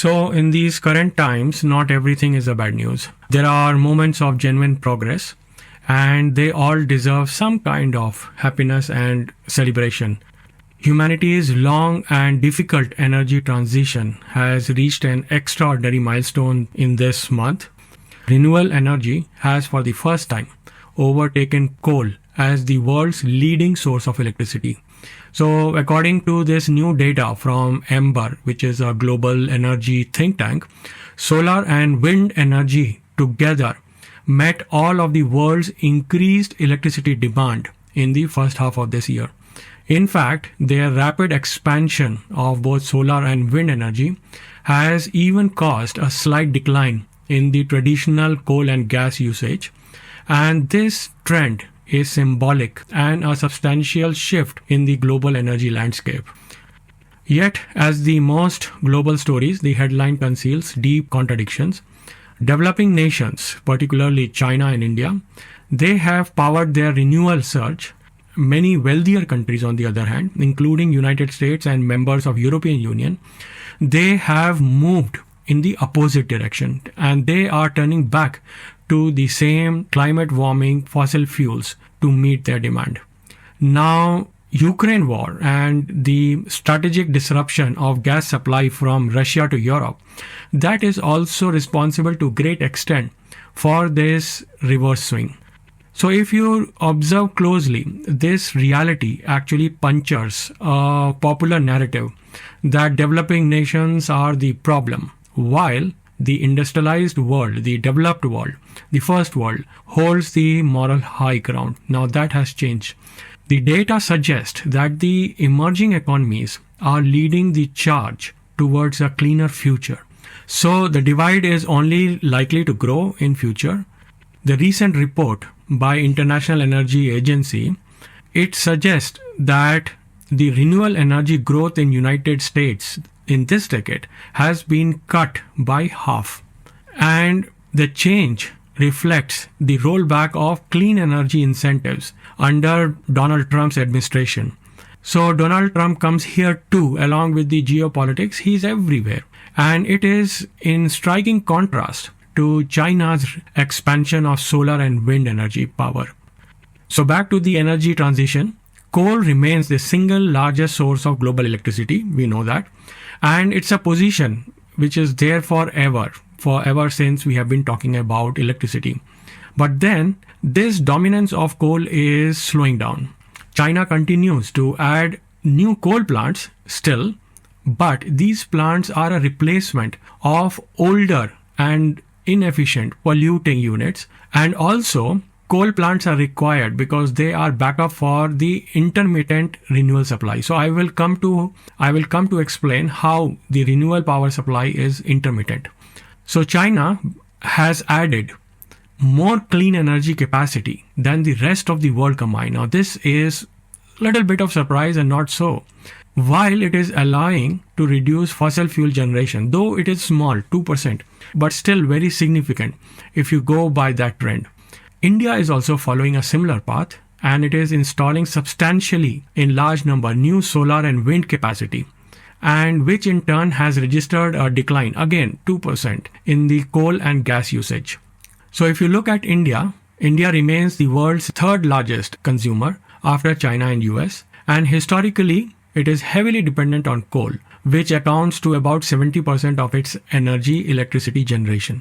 So, in these current times, not everything is a bad news. There are moments of genuine progress, and they all deserve some kind of happiness and celebration. Humanity's long and difficult energy transition has reached an extraordinary milestone in this month. Renewable energy has, for the first time, overtaken coal as the world's leading source of electricity. So, according to this new data from Ember, which is a global energy think tank, solar and wind energy together met all of the world's increased electricity demand in the first half of this year. In fact, their rapid expansion of both solar and wind energy has even caused a slight decline in the traditional coal and gas usage, and this trend is symbolic and a substantial shift in the global energy landscape. Yet, as the most global stories, the headline conceals deep contradictions. Developing nations, particularly China and India, they have powered their renewal surge. Many wealthier countries, on the other hand, including United States and members of European Union, they have moved in the opposite direction, and they are turning back to the same climate warming fossil fuels to meet their demand. Now, Ukraine war and the strategic disruption of gas supply from Russia to Europe, that is also responsible to great extent for this reverse swing. So if you observe closely, this reality actually punctures a popular narrative that developing nations are the problem, while the industrialized world, the developed world, the first world, holds the moral high ground. Now that has changed. The data suggests that the emerging economies are leading the charge towards a cleaner future. So the divide is only likely to grow in future. The recent report by International Energy Agency, it suggests that the renewable energy growth in United States in this decade has been cut by half. And the change reflects the rollback of clean energy incentives under Donald Trump's administration. So Donald Trump comes here too, along with the geopolitics. He's everywhere. And it is in striking contrast to China's expansion of solar and wind energy power. So back to the energy transition. Coal remains the single largest source of global electricity. We know that. And it's a position which is there forever since we have been talking about electricity. But then this dominance of coal is slowing down. China continues to add new coal plants still, but these plants are a replacement of older and inefficient polluting units, and also coal plants are required because they are backup for the intermittent renewable supply. So I will come to explain how the renewable power supply is intermittent. So China has added more clean energy capacity than the rest of the world combined. Now this is a little bit of surprise and not so. While it is allowing to reduce fossil fuel generation, though it is small, 2%, but still very significant if you go by that trend. India is also following a similar path, and it is installing substantially in large number new solar and wind capacity, and which in turn has registered a decline, again 2%, in the coal and gas usage. So if you look at India, India remains the world's third largest consumer after China and US, and historically it is heavily dependent on coal, which accounts to about 70% of its electricity generation.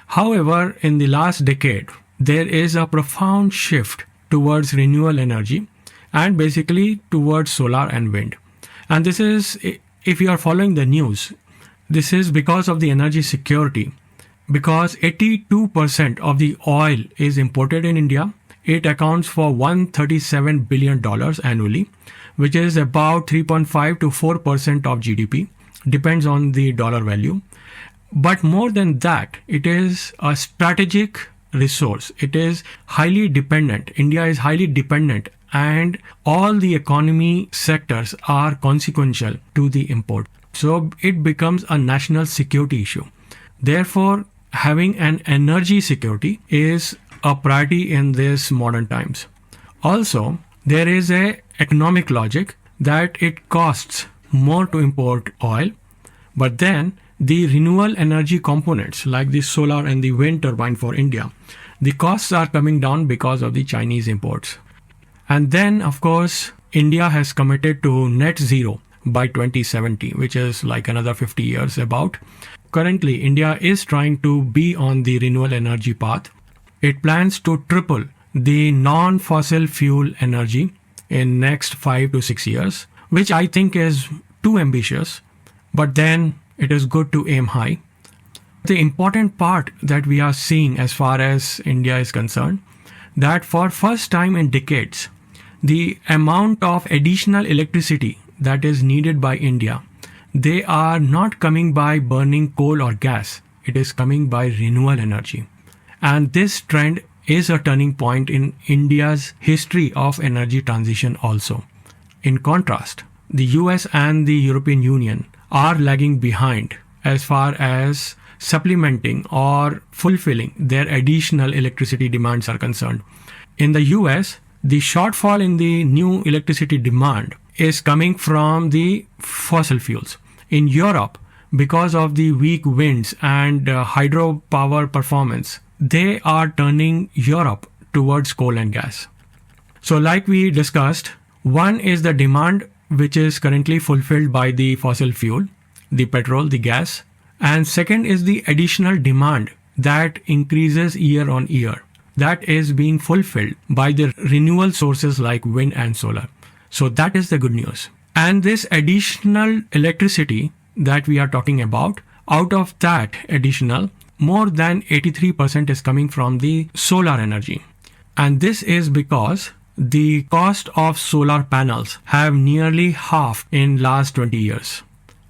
However, in the last decade, there is a profound shift towards renewable energy and basically towards solar and wind. And this is, if you are following the news, this is because of the energy security. Because 82% of the oil is imported in India, it accounts for $137 billion annually, which is about 3.5 to 4% of GDP, depends on the dollar value. But more than that, it is a strategic resource. It is highly dependent. India is highly dependent, and all the economy sectors are consequential to the import. So it becomes a national security issue. Therefore, having an energy security is a priority in these modern times. Also, there is a economic logic that it costs more to import oil, but then the renewable energy components like the solar and the wind turbine for India, the costs are coming down because of the Chinese imports. And then, of course, India has committed to net zero by 2070, which is like another 50 years about. Currently, India is trying to be on the renewable energy path. It plans to triple the non-fossil fuel energy in next 5 to 6 years, which I think is too ambitious, but then it is good to aim high. The important part that we are seeing as far as India is concerned, that for first time in decades, the amount of additional electricity that is needed by India, they are not coming by burning coal or gas. It is coming by renewable energy. And this trend is a turning point in India's history of energy transition also. In contrast, the US and the European Union are lagging behind as far as supplementing or fulfilling their additional electricity demands are concerned. In the US, the shortfall in the new electricity demand is coming from the fossil fuels. In Europe, because of the weak winds and hydropower performance, they are turning Europe towards coal and gas. So like we discussed, one is the demand which is currently fulfilled by the fossil fuel, the petrol, the gas, and second is the additional demand that increases year on year. That is being fulfilled by the renewable sources like wind and solar. So that is the good news. And this additional electricity that we are talking about, out of that additional, more than 83% is coming from the solar energy. And this is because the cost of solar panels have nearly halved in last 20 years.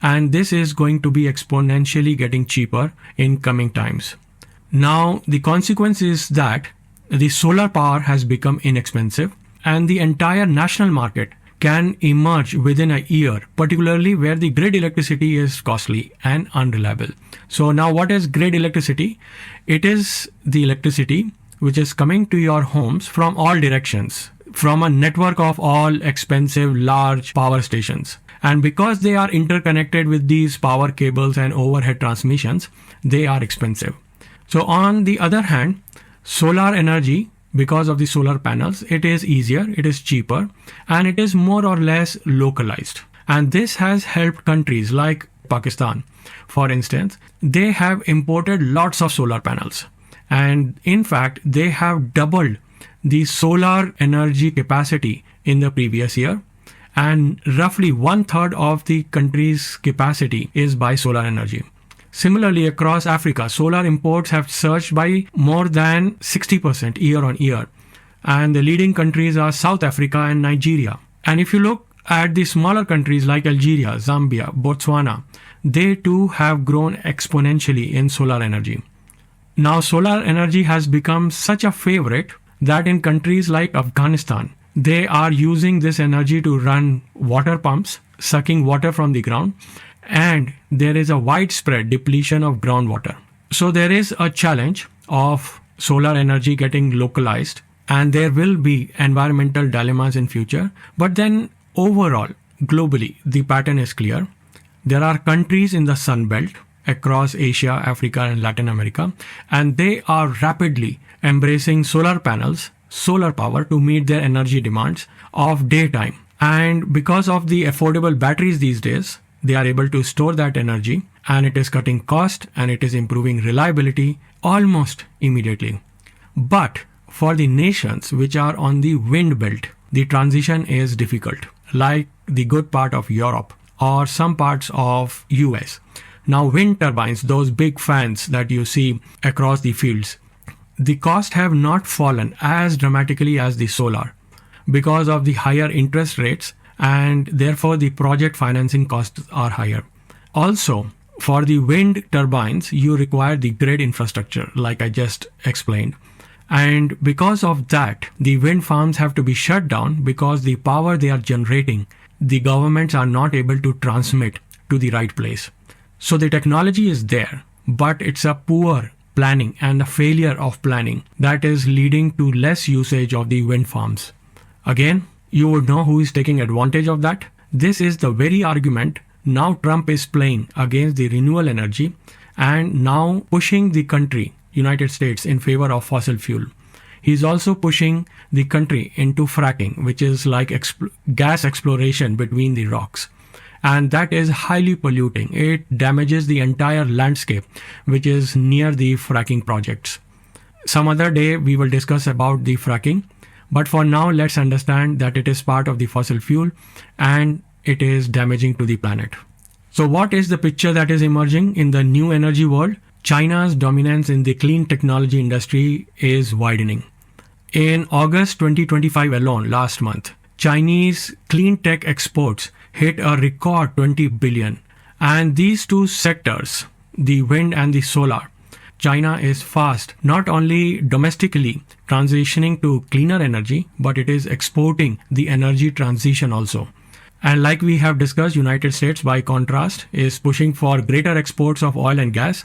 And this is going to be exponentially getting cheaper in coming times. Now, the consequence is that the solar power has become inexpensive and the entire national market can emerge within a year, particularly where the grid electricity is costly and unreliable. So now what is grid electricity? It is the electricity which is coming to your homes from all directions, from a network of all expensive large power stations. And because they are interconnected with these power cables and overhead transmissions, they are expensive. So on the other hand, solar energy, because of the solar panels, it is easier, it is cheaper, and it is more or less localized. And this has helped countries like Pakistan, for instance. They have imported lots of solar panels. And in fact, they have doubled the solar energy capacity in the previous year. And roughly 1/3 of the country's capacity is by solar energy. Similarly, across Africa, solar imports have surged by more than 60% year on year. And the leading countries are South Africa and Nigeria. And if you look at the smaller countries like Algeria, Zambia, Botswana, they too have grown exponentially in solar energy. Now, solar energy has become such a favorite that in countries like Afghanistan, they are using this energy to run water pumps, sucking water from the ground, and there is a widespread depletion of groundwater. So there is a challenge of solar energy getting localized, and there will be environmental dilemmas in future. But then overall, globally, the pattern is clear. There are countries in the Sun Belt across Asia, Africa, and Latin America, and they are rapidly embracing solar panels, solar power to meet their energy demands of daytime. And because of the affordable batteries these days, they are able to store that energy, and it is cutting cost and it is improving reliability almost immediately. But for the nations which are on the wind belt, the transition is difficult, like the good part of Europe or some parts of US. Now wind turbines, those big fans that you see across the fields, the cost have not fallen as dramatically as the solar because of the higher interest rates, and therefore the project financing costs are higher. Also, for the wind turbines, you require the grid infrastructure, like I just explained. And because of that, the wind farms have to be shut down because the power they are generating, the governments are not able to transmit to the right place. So the technology is there, but it's a poor planning and a failure of planning that is leading to less usage of the wind farms. Again, you would know who is taking advantage of that. This is the very argument Now Trump is playing against the renewable energy and now pushing the country, United States, in favor of fossil fuel. He's also pushing the country into fracking, which is like gas exploration between the rocks. And that is highly polluting. It damages the entire landscape, which is near the fracking projects. Some other day we will discuss about the fracking. But for now, let's understand that it is part of the fossil fuel and it is damaging to the planet. So what is the picture that is emerging in the new energy world? China's dominance in the clean technology industry is widening. In August 2025 alone, last month, Chinese clean tech exports hit a record 20 billion. And these two sectors, the wind and the solar, China is fast, not only domestically transitioning to cleaner energy, but it is exporting the energy transition also. And like we have discussed, United States, by contrast, is pushing for greater exports of oil and gas,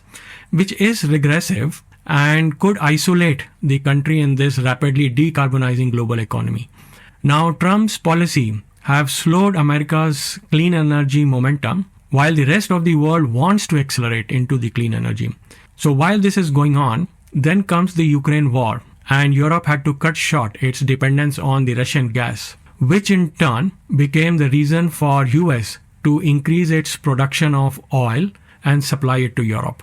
which is regressive and could isolate the country in this rapidly decarbonizing global economy. Now, Trump's policy have slowed America's clean energy momentum, while the rest of the world wants to accelerate into the clean energy. So while this is going on, then comes the Ukraine war, and Europe had to cut short its dependence on the Russian gas, which in turn became the reason for US to increase its production of oil and supply it to Europe.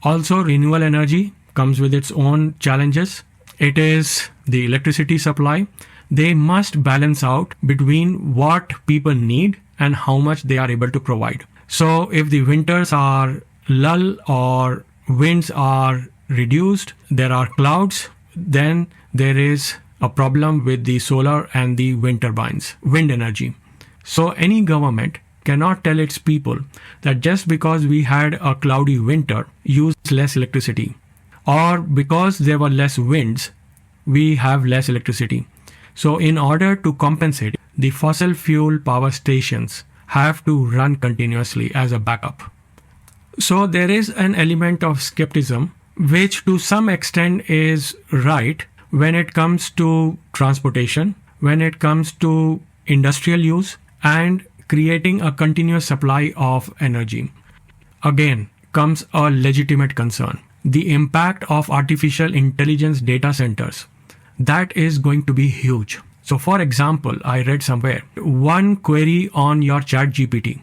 Also, renewable energy comes with its own challenges. It is the electricity supply. They must balance out between what people need and how much they are able to provide. So if the winters are lull or winds are reduced, there are clouds, then there is a problem with the solar and the wind turbines, wind energy. So any government cannot tell its people that just because we had a cloudy winter, use less electricity, or because there were less winds, we have less electricity. So in order to compensate, the fossil fuel power stations have to run continuously as a backup. So there is an element of skepticism, which to some extent is right when it comes to transportation, when it comes to industrial use, and creating a continuous supply of energy. Again, comes a legitimate concern. The impact of artificial intelligence data centers, that is going to be huge. So for example, I read somewhere, one query on your ChatGPT,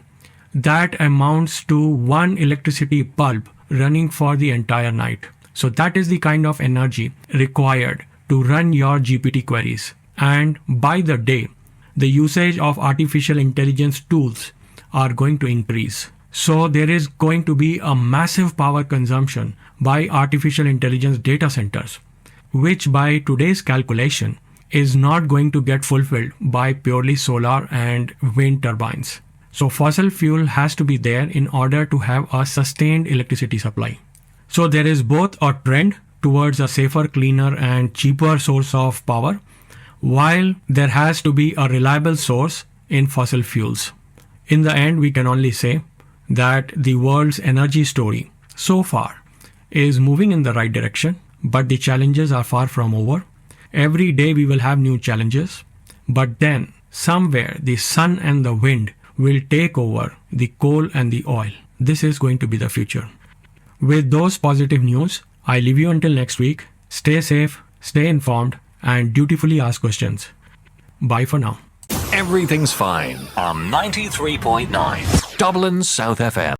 that amounts to one electricity bulb running for the entire night. So that is the kind of energy required to run your GPT queries. And by the day, the usage of artificial intelligence tools are going to increase. So there is going to be a massive power consumption by artificial intelligence data centers, which by today's calculation is not going to get fulfilled by purely solar and wind turbines. So fossil fuel has to be there in order to have a sustained electricity supply. So there is both a trend towards a safer, cleaner and cheaper source of power, while there has to be a reliable source in fossil fuels. In the end, we can only say that the world's energy story so far is moving in the right direction, but the challenges are far from over. Every day we will have new challenges, but then somewhere the sun and the wind will take over the coal and the oil. This is going to be the future. With those positive news, I leave you until next week. Stay safe, stay informed, and dutifully ask questions. Bye for now. Everything's fine on 93.9 Dublin South FM.